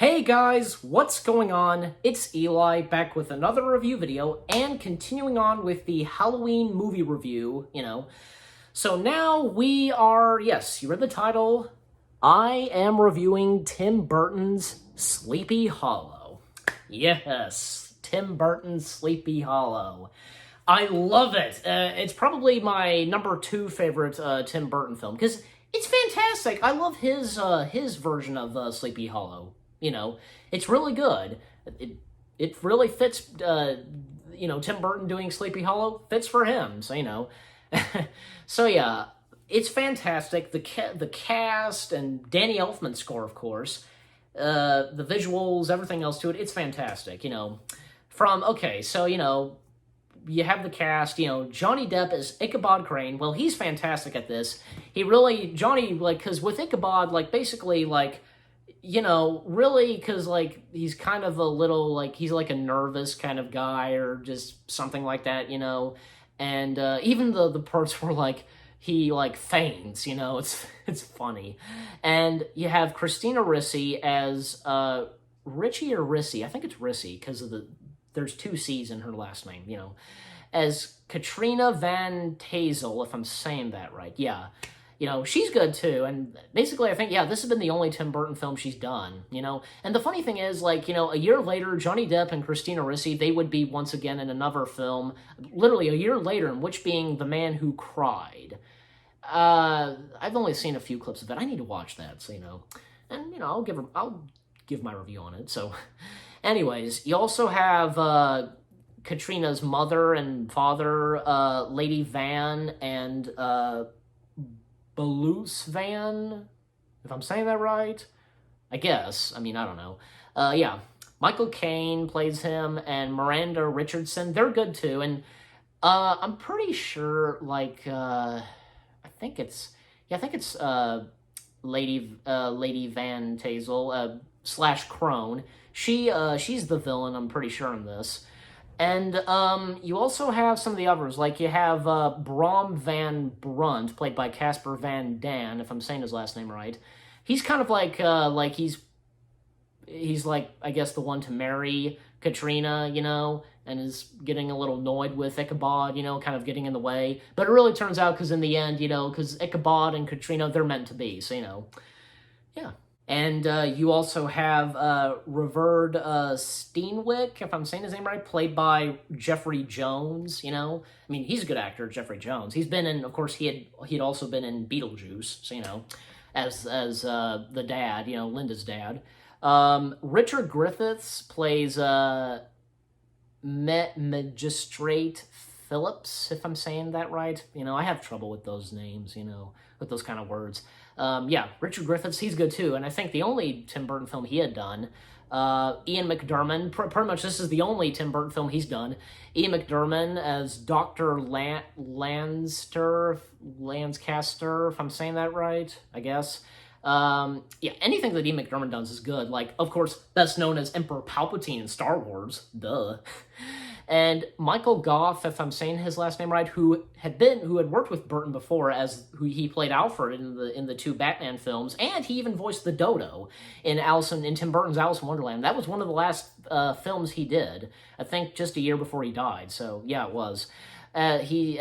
Hey guys, what's going on? It's Eli back with another review video and continuing on with the Halloween movie review, So now we are, yes, you read the title. I am reviewing Tim Burton's Sleepy Hollow. Yes, Tim Burton's Sleepy Hollow. I love it. It's probably my number 2 favorite Tim Burton film because it's fantastic. I love his version of Sleepy Hollow. It's really good. It really fits. Tim Burton doing Sleepy Hollow fits for him. So so yeah, it's fantastic. The cast and Danny Elfman's score, of course. The visuals, everything else to it. It's fantastic. You have the cast, Johnny Depp as Ichabod Crane. Well, he's fantastic at this. Because with Ichabod, basically, really, because, he's kind of a little, he's, a nervous kind of guy or just something like that, and even the parts where, he, feigns, it's funny. And you have Christina Ricci as, Richie or Ricci? I think it's Ricci, because there's 2 C's in her last name, as Katrina Van Tassel, if I'm saying that right. Yeah. She's good too. And basically, I think, this has been the only Tim Burton film she's done, And the funny thing is, a year later, Johnny Depp and Christina Ricci, they would be once again in another film, literally a year later, in which being The Man Who Cried. I've only seen a few clips of it. I need to watch that, and, I'll give my review on it. So, anyways, you also have, Katrina's mother and father, Lady Van and, Beluce Van, if I'm saying that right. I guess. I don't know. Yeah. Michael Caine plays him, and Miranda Richardson. They're good too. And I'm pretty sure, I think it's Lady Van Tassel / Crone. She's the villain, I'm pretty sure, in this. And you also have some of the others, you have Brom Van Brunt, played by Casper Van Daan, if I'm saying his last name right. He's kind of he's I guess, the one to marry Katrina, and is getting a little annoyed with Ichabod, kind of getting in the way. But it really turns out, because in the end, because Ichabod and Katrina, they're meant to be, so, yeah. And you also have Reverd Steenwick, if I'm saying his name right, played by Jeffrey Jones, he's a good actor, Jeffrey Jones. He's been in, of course, he had also been in Beetlejuice, so, as the dad, Linda's dad. Richard Griffiths plays Magistrate Phillips, if I'm saying that right. I have trouble with those names, with those kind of words. Richard Griffiths, he's good too, and I think the only Tim Burton film he had done, Ian McDiarmid, pretty much this is the only Tim Burton film he's done. Ian McDiarmid as Dr. Lancaster, if I'm saying that right, I guess. Anything that Ian McDiarmid does is good. Of course, best known as Emperor Palpatine in Star Wars, duh. And Michael Gough, if I'm saying his last name right, who had worked with Burton before, who he played Alfred in the 2 Batman films, and he even voiced the Dodo in Tim Burton's Alice in Wonderland. That was one of the last films he did, I think, just a year before he died. So yeah, it was. He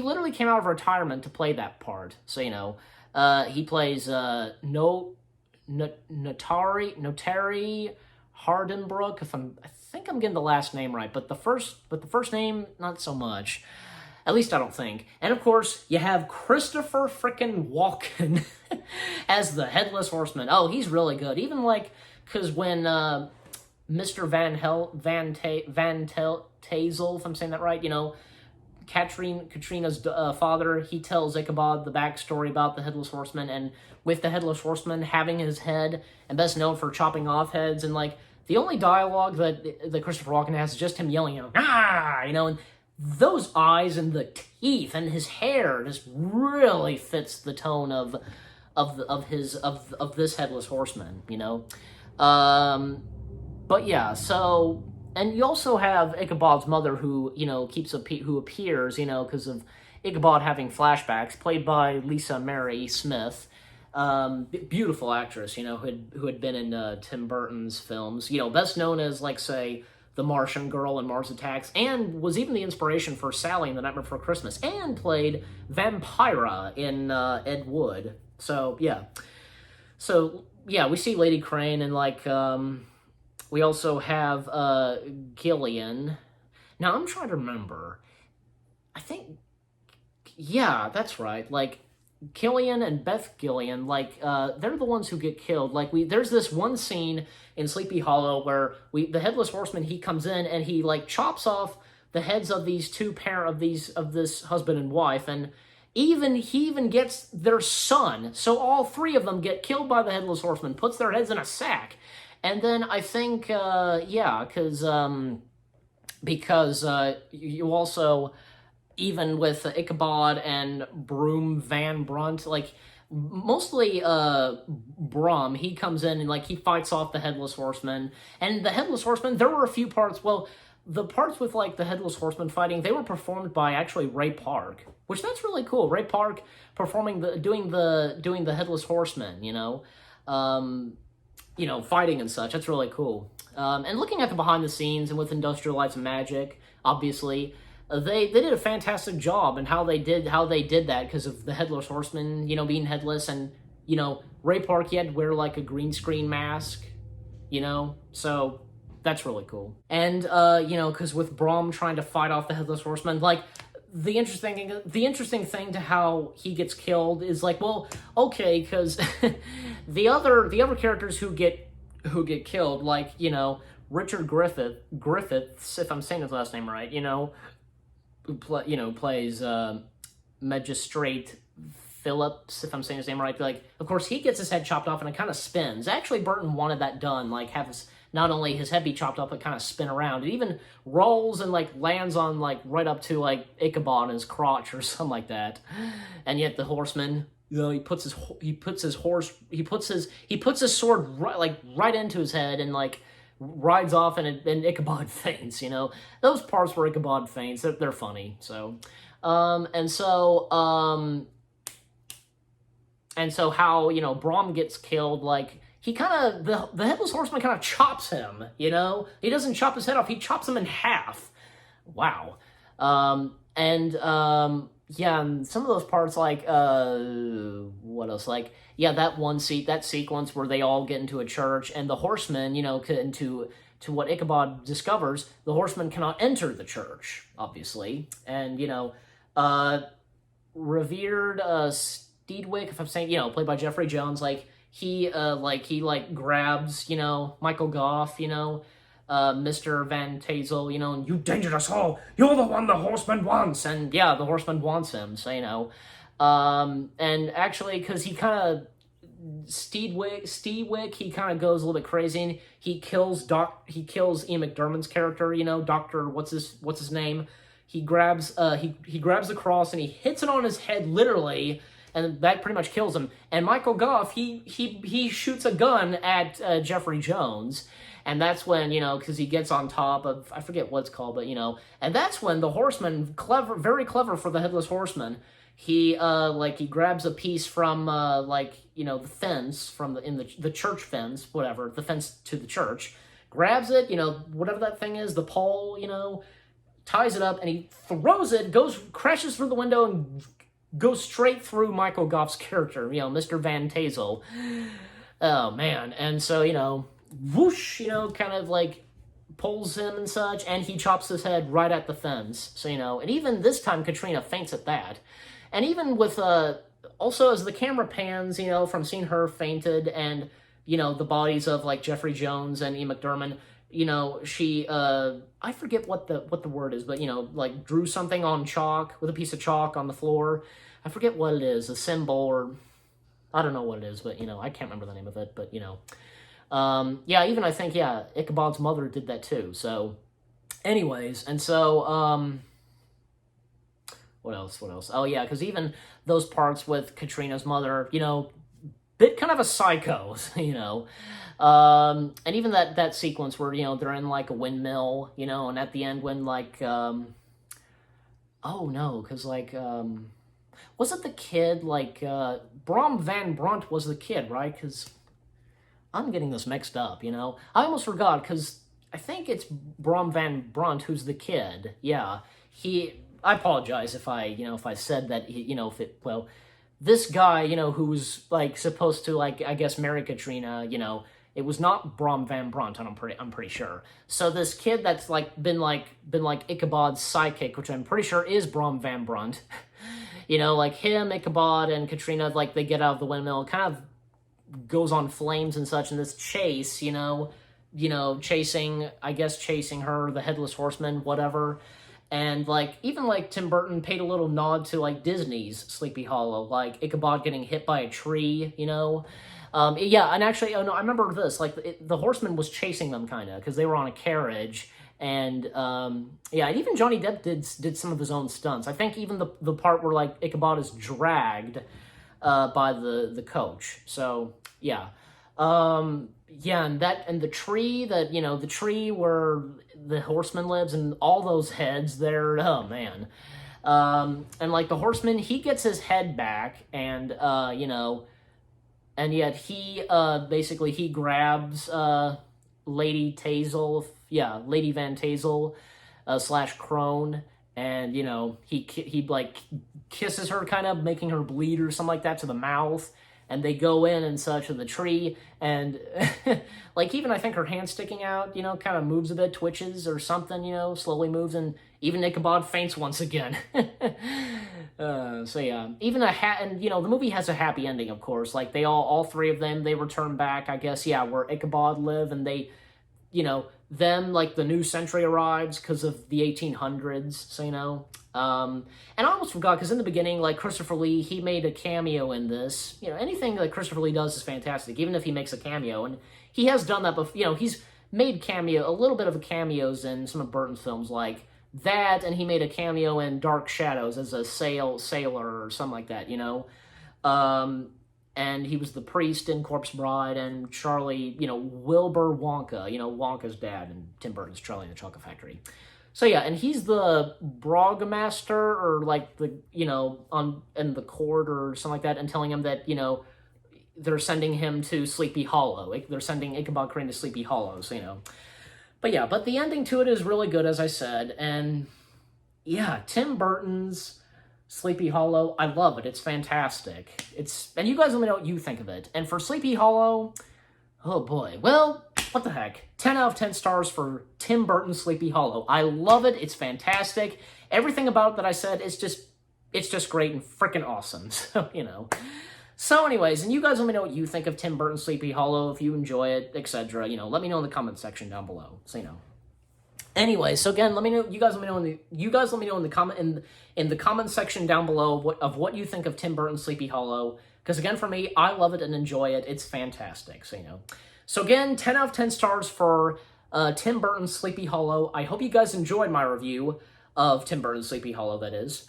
literally came out of retirement to play that part. So he plays Notary Hardenbrook, I think I'm getting the last name right, but the first name, not so much. At least I don't think. And of course, you have Christopher frickin' Walken as the Headless Horseman. Oh, he's really good. Even because when Mr. Van Tassel, if I'm saying that right, Katrina's father, he tells Ichabod the backstory about the Headless Horseman, and with the Headless Horseman having his head, and best known for chopping off heads, and the only dialogue that Christopher Walken has is just him yelling, ah, and those eyes and the teeth and his hair just really fits the tone of this Headless Horseman, But yeah, so, and you also have Ichabod's mother who, who appears, because of Ichabod having flashbacks, played by Lisa Mary Smith. Beautiful actress, who had been in Tim Burton's films. Best known as, like, say, The Martian Girl and Mars Attacks, and was even the inspiration for Sally in The Nightmare Before Christmas, and played Vampira in Ed Wood. So yeah, we see Lady Crane, and like we also have Gillian. Now I'm trying to remember. I think, yeah, that's right. Like, Killian and Beth Gillian, like, they're the ones who get killed. Like, there's this one scene in Sleepy Hollow where the Headless Horseman, he comes in and he, like, chops off the heads of these of this husband and wife, and he even gets their son. So all three of them get killed by the Headless Horseman, puts their heads in a sack. And then I think, yeah, because you also, even with Ichabod and Broom Van Brunt, like, mostly Brum, he comes in and, like, he fights off the Headless Horseman. And the Headless Horseman, there were a few parts, well, the parts with, like, the Headless Horseman fighting, they were performed by, actually, Ray Park, which that's really cool. Ray Park performing doing the Headless Horseman, fighting and such. That's really cool. And looking at the behind the scenes and with Industrial Lights and Magic, obviously, they did a fantastic job in how they did that, because of the Headless Horseman, being headless, and Ray Park, he had to wear, like, a green screen mask, so that's really cool. And because with Brom trying to fight off the Headless Horseman, like, the interesting thing to how he gets killed is, like, well, okay, because the other characters who get killed, like, Richard Griffiths, if I'm saying his last name right, who plays Magistrate Phillips, if I'm saying his name right. Like, of course, he gets his head chopped off and it kind of spins. Actually, Burton wanted that done, like, have not only his head be chopped off, but kind of spin around. It even rolls and, like, lands on, like, right up to, like, Ichabod in his crotch or something like that. And yet the horseman, he puts his sword right into his head and, like, rides off, and Ichabod faints. Those parts where Ichabod faints, they're funny. So, and so how Brom gets killed, like, he kind of, the Headless Horseman kind of chops him. He doesn't chop his head off; he chops him in half. Wow. Yeah, and some of those parts, like, what else? Like, yeah, that sequence where they all get into a church, and the horseman, into what Ichabod discovers, the horseman cannot enter the church, obviously. And, revered Steedwick, if I'm saying, played by Jeffrey Jones, he grabs, Michael Goff, Mr. Van Tassel, and you dangerous all, you're the one the horseman wants. And yeah, the horseman wants him, so, and actually, because he kind of, Steedwick, he kind of goes a little bit crazy, and he kills Ian McDermott's character, Dr. what's his name? He grabs the cross and he hits it on his head, literally, and that pretty much kills him. And Michael Goff, he shoots a gun at Jeffrey Jones. And that's when, because he gets on top of, I forget what it's called, but, and that's when the horseman, very clever for the Headless Horseman, he grabs a piece from, the fence, from the church fence, whatever, the fence to the church, grabs it, whatever that thing is, the pole, ties it up, and he throws it, crashes through the window, and goes straight through Michael Goff's character, Mr. Van Tassel. Oh, man. And so, whoosh, kind of, like, pulls him and such, and he chops his head right at the fence. So, and even this time, Katrina faints at that. And even with, also, as the camera pans, from seeing her fainted, and, the bodies of, like, Jeffrey Jones and Ian McDermott, she, I forget what the word is, but, like, drew something on chalk, with a piece of chalk on the floor. I forget what it is, a symbol, or, I don't know what it is, but, I can't remember the name of it, but, yeah, even I think, yeah, Ichabod's mother did that too. So, anyways, and so, what else? Oh, yeah, because even those parts with Katrina's mother, bit kind of a psycho, and even that sequence where, they're in, like, a windmill, and at the end when, like, oh, no, because, like, Was it the kid, like, Brom Van Brunt was the kid, right? Because I'm getting this mixed up, you know? I almost forgot, because I think it's Brom Van Brunt who's the kid. Yeah, I apologize if I, if I said that, well, this guy, who was, like, supposed to, like, I guess marry Katrina, it was not Brom Van Brunt, and I'm pretty sure. So this kid that's like been like Ichabod's sidekick, which I'm pretty sure is Brom Van Brunt. Like him, Ichabod, and Katrina, like they get out of the windmill, kind of goes on flames and such in this chase. Chasing her, the Headless Horseman, whatever. And, like, even, like, Tim Burton paid a little nod to, like, Disney's Sleepy Hollow, like Ichabod getting hit by a tree, Yeah, and actually, oh no, I remember this, like, the horseman was chasing them, kind of, because they were on a carriage, and, yeah, and even Johnny Depp did some of his own stunts. I think even the part where, like, Ichabod is dragged, by the coach, so, yeah. Yeah, and the tree that, the tree where the horseman lives and all those heads there, oh man. And like the horseman, he gets his head back and, and yet he, basically he grabs, Lady Tazel, Lady Van Tazel, / Crone, and, he like kisses her kind of, making her bleed or something like that to the mouth. And they go in and such of the tree, and like even I think her hand sticking out, kind of moves a bit, twitches or something, slowly moves, and even Ichabod faints once again. So yeah, even and the movie has a happy ending, of course. Like they all three of them, they return back, I guess, where Ichabod live, and they, them, like the new century arrives because of the 1800s, so and I almost forgot, because in the beginning, like Christopher Lee, he made a cameo in this. Anything that Christopher Lee does is fantastic, even if he makes a cameo, and he has done that before. He's made a little bit of cameos in some of Burton's films, like that, and he made a cameo in Dark Shadows as a sailor or something like that, and he was the priest in Corpse Bride, and Charlie, Wilbur Wonka, Wonka's dad in Tim Burton's Charlie and the Chocolate Factory. So yeah, and he's the Brogmaster, or like the, in the court or something like that, and telling him that, they're sending him to Sleepy Hollow. They're sending Ichabod Crane to Sleepy Hollow, so, But yeah, but the ending to it is really good, as I said, and yeah, Tim Burton's Sleepy Hollow, I love it. It's fantastic. And you guys let me know what you think of it. And for Sleepy Hollow, oh boy, well, what the heck? 10 out of 10 stars for Tim Burton's Sleepy Hollow. I love it. It's fantastic. Everything about it that I said is it's just great and freaking awesome. So, So anyways, and you guys let me know what you think of Tim Burton's Sleepy Hollow, if you enjoy it, etc. Let me know in the comment section down below. So, Anyway, so again, let me know. You guys let me know in the comment section down below of what you think of Tim Burton's Sleepy Hollow. Because again, for me, I love it and enjoy it. It's fantastic. So So again, 10 out of 10 stars for Tim Burton's Sleepy Hollow. I hope you guys enjoyed my review of Tim Burton's Sleepy Hollow. That is,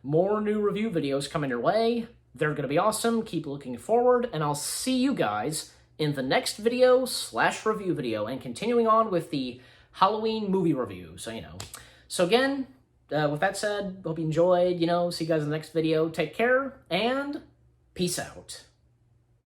more new review videos coming your way. They're gonna be awesome. Keep looking forward, and I'll see you guys in the next video / review video, and continuing on with the Halloween movie review, so, So again, with that said, hope you enjoyed, see you guys in the next video. Take care, and peace out.